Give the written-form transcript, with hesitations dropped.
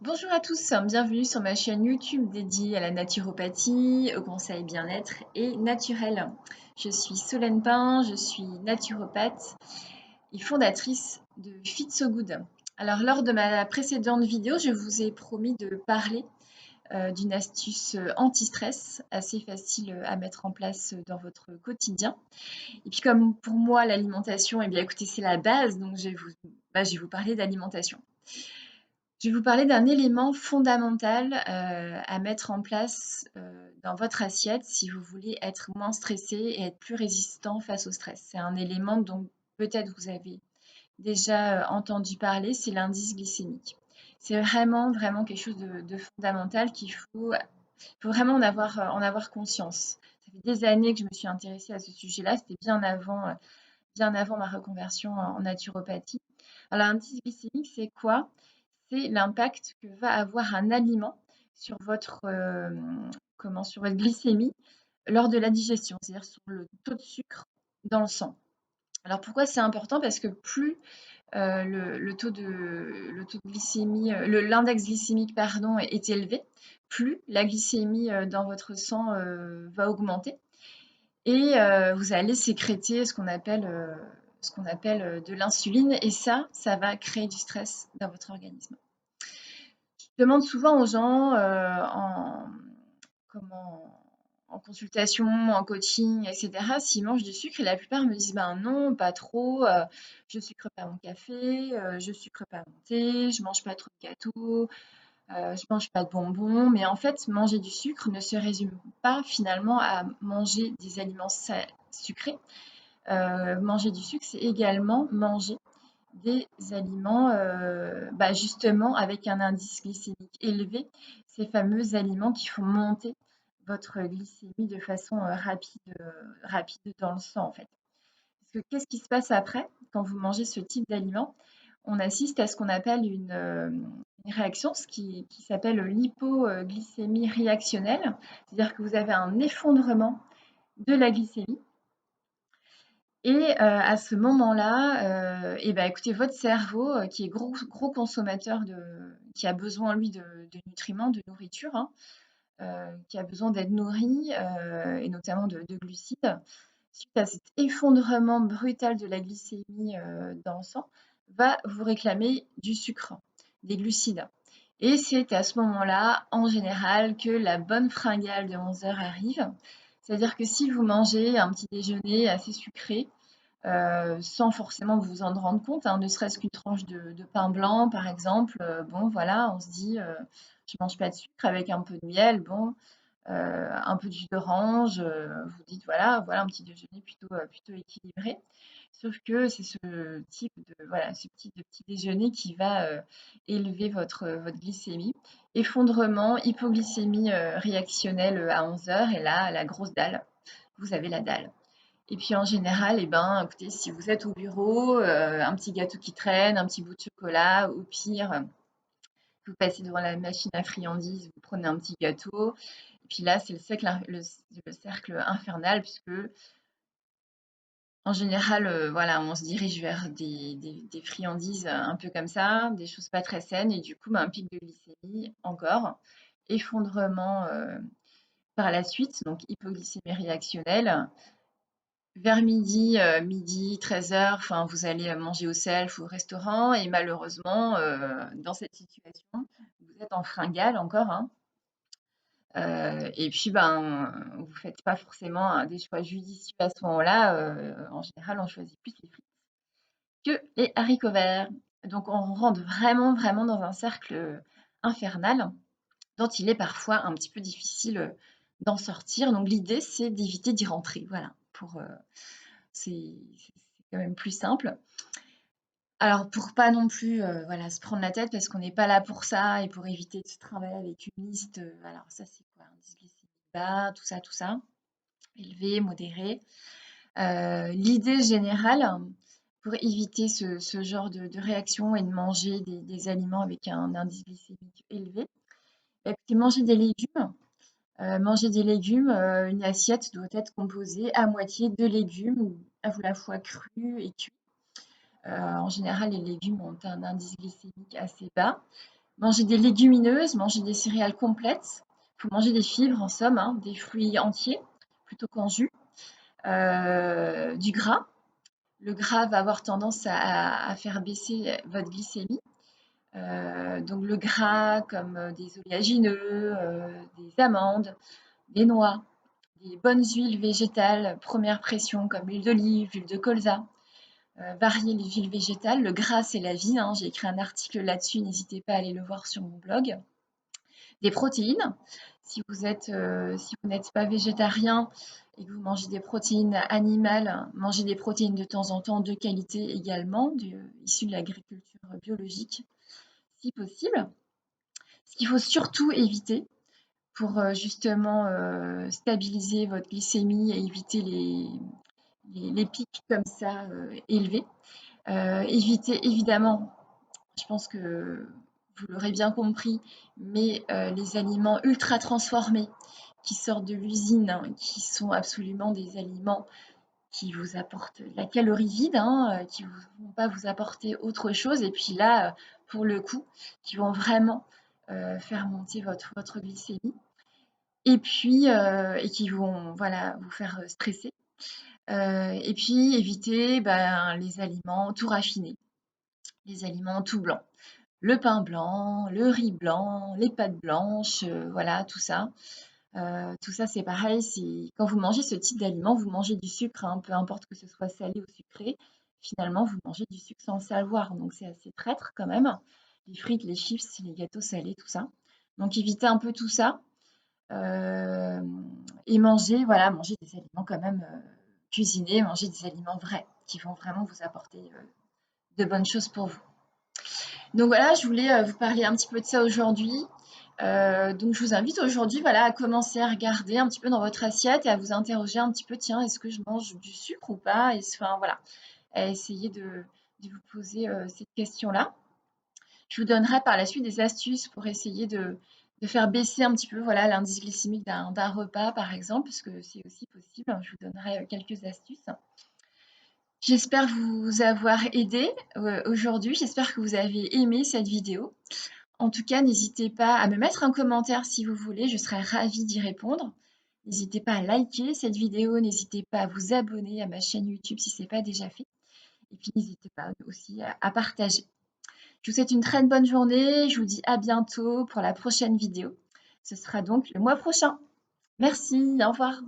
Bonjour à tous, bienvenue sur ma chaîne YouTube dédiée à la naturopathie, au conseil bien-être et naturel. Je suis Solène Pain, je suis naturopathe et fondatrice de Fit So Good. Alors, lors de ma précédente vidéo, je vous ai promis de parler d'une astuce anti-stress assez facile à mettre en place dans votre quotidien. Et puis, comme pour moi, l'alimentation, eh bien, écoutez, c'est la base, donc je vais vous parler d'alimentation. Je vais vous parler d'un élément fondamental à mettre en place dans votre assiette si vous voulez être moins stressé et être plus résistant face au stress. C'est un élément dont peut-être vous avez déjà entendu parler, c'est l'indice glycémique. C'est vraiment, vraiment quelque chose de fondamental qu'il faut vraiment en avoir conscience. Ça fait des années que je me suis intéressée à ce sujet-là, c'était bien avant ma reconversion en naturopathie. Alors, l'indice glycémique, c'est quoi? C'est l'impact que va avoir un aliment sur sur votre glycémie lors de la digestion, c'est-à-dire sur le taux de sucre dans le sang. Alors pourquoi c'est important? Parce que plus le taux de glycémie, l'index glycémique pardon, est élevé, plus la glycémie dans votre sang va augmenter et vous allez sécréter ce qu'on appelle de l'insuline et ça va créer du stress dans votre organisme. Je demande souvent aux gens comment, en consultation, en coaching, etc., s'ils mangent du sucre et la plupart me disent ben non, pas trop, je sucre pas mon café, je sucre pas mon thé, je mange pas trop de gâteaux, je mange pas de bonbons. Mais en fait, manger du sucre ne se résume pas finalement à manger des aliments sucrés. Manger du sucre, c'est également manger des aliments justement avec un indice glycémique élevé, ces fameux aliments qui font monter votre glycémie de façon rapide dans le sang en fait. Parce que qu'est-ce qui se passe après quand vous mangez ce type d'aliment? On assiste à ce qu'on appelle une réaction, qui s'appelle l'hypoglycémie réactionnelle, c'est-à-dire que vous avez un effondrement de la glycémie et à ce moment-là, et bah, écoutez, votre cerveau, qui est gros consommateur qui a besoin lui de nutriments, de nourriture, hein, qui a besoin d'être nourri, et notamment de glucides, suite à cet effondrement brutal de la glycémie, dans le sang, va vous réclamer du sucre, des glucides. Et c'est à ce moment-là, en général, que la bonne fringale de 11 heures arrive. C'est-à-dire que si vous mangez un petit déjeuner assez sucré, sans forcément vous en rendre compte, hein, ne serait-ce qu'une tranche de pain blanc, par exemple. Bon, voilà, on se dit, je mange pas de sucre avec un peu de miel, bon, un peu de jus d'orange. Vous dites, voilà un petit déjeuner plutôt équilibré. Sauf que c'est ce type de petit déjeuner qui va élever votre glycémie. Effondrement, hypoglycémie réactionnelle à 11 heures, et là, la grosse dalle. Vous avez la dalle. Et puis en général, eh ben, écoutez, si vous êtes au bureau, un petit gâteau qui traîne, un petit bout de chocolat, au pire, vous passez devant la machine à friandises, vous prenez un petit gâteau. Et puis là, c'est le cercle infernal, puisque en général, voilà, on se dirige vers des friandises un peu comme ça, des choses pas très saines, et du coup, bah, un pic de glycémie encore, effondrement par la suite, donc hypoglycémie réactionnelle. Vers midi, 13 heures, enfin, vous allez manger au self ou au restaurant et malheureusement, dans cette situation, vous êtes en fringale encore, hein, et puis, ben, vous faites pas forcément, des choix judicieux à ce moment-là. En général, on choisit plus les frites que les haricots verts. Donc on rentre vraiment, vraiment dans un cercle, infernal dont il est parfois un petit peu difficile, d'en sortir. Donc l'idée, c'est d'éviter d'y rentrer, voilà, c'est quand même plus simple. Alors pour pas non plus, voilà, se prendre la tête parce qu'on n'est pas là pour ça et pour éviter de se trimballer avec une liste, alors ça c'est quoi? Indice glycémique bas, tout ça, élevé, modéré. L'idée générale pour éviter ce genre de réaction et de manger des aliments avec un indice glycémique élevé, bah, écoutez, manger des légumes, une assiette doit être composée à moitié de légumes, à la fois crus et cuits. En général, les légumes ont un indice glycémique assez bas, Manger des légumineuses, manger des céréales complètes. Il faut manger des fibres, en somme, hein, des fruits entiers plutôt qu'en jus. Du gras. Le gras va avoir tendance à faire baisser votre glycémie. Donc le gras comme des oléagineux, des amandes, des noix, des bonnes huiles végétales, première pression comme l'huile d'olive, l'huile de colza. Varier les huiles végétales. Le gras, c'est la vie, hein. J'ai écrit un article là-dessus, n'hésitez pas à aller le voir sur mon blog. Des protéines. Si vous n'êtes pas végétarien et que vous mangez des protéines animales, mangez des protéines de temps en temps de qualité également, issues de l'agriculture biologique, si possible. Ce qu'il faut surtout éviter pour justement stabiliser votre glycémie et éviter les pics comme ça élevés. Évitez évidemment, je pense que vous l'aurez bien compris, mais les aliments ultra transformés qui sortent de l'usine, hein, qui sont absolument des aliments qui vous apportent la calorie vide, hein, qui ne vont pas vous apporter autre chose. Et puis là, pour le coup, qui vont vraiment faire monter votre glycémie. Et puis, et qui vont voilà, vous faire stresser. Et puis, éviter ben, les aliments tout raffinés, les aliments tout blancs. Le pain blanc, le riz blanc, les pâtes blanches, voilà, tout ça. Tout ça, c'est pareil, quand vous mangez ce type d'aliments, vous mangez du sucre, hein, peu importe que ce soit salé ou sucré. Finalement, vous mangez du sucre sans le savoir, donc c'est assez traître quand même. Les frites, les chips, les gâteaux salés, tout ça. Donc évitez un peu tout ça. euh, et manger, voilà, manger des aliments quand même cuisinés, manger des aliments vrais qui vont vraiment vous apporter de bonnes choses pour vous. Donc voilà, je voulais vous parler un petit peu de ça aujourd'hui. Donc je vous invite aujourd'hui voilà, à commencer à regarder un petit peu dans votre assiette et à vous interroger un petit peu, tiens, est-ce que je mange du sucre ou pas? Enfin voilà, à essayer de vous poser cette question-là. Je vous donnerai par la suite des astuces pour essayer de faire baisser un petit peu voilà, l'indice glycémique d'un repas, par exemple, parce que c'est aussi possible. Je vous donnerai quelques astuces. J'espère vous avoir aidé aujourd'hui. J'espère que vous avez aimé cette vidéo. En tout cas, n'hésitez pas à me mettre un commentaire si vous voulez, je serai ravie d'y répondre. N'hésitez pas à liker cette vidéo, n'hésitez pas à vous abonner à ma chaîne YouTube si ce n'est pas déjà fait. Et puis n'hésitez pas aussi à partager. Je vous souhaite une très bonne journée, je vous dis à bientôt pour la prochaine vidéo. Ce sera donc le mois prochain. Merci, au revoir.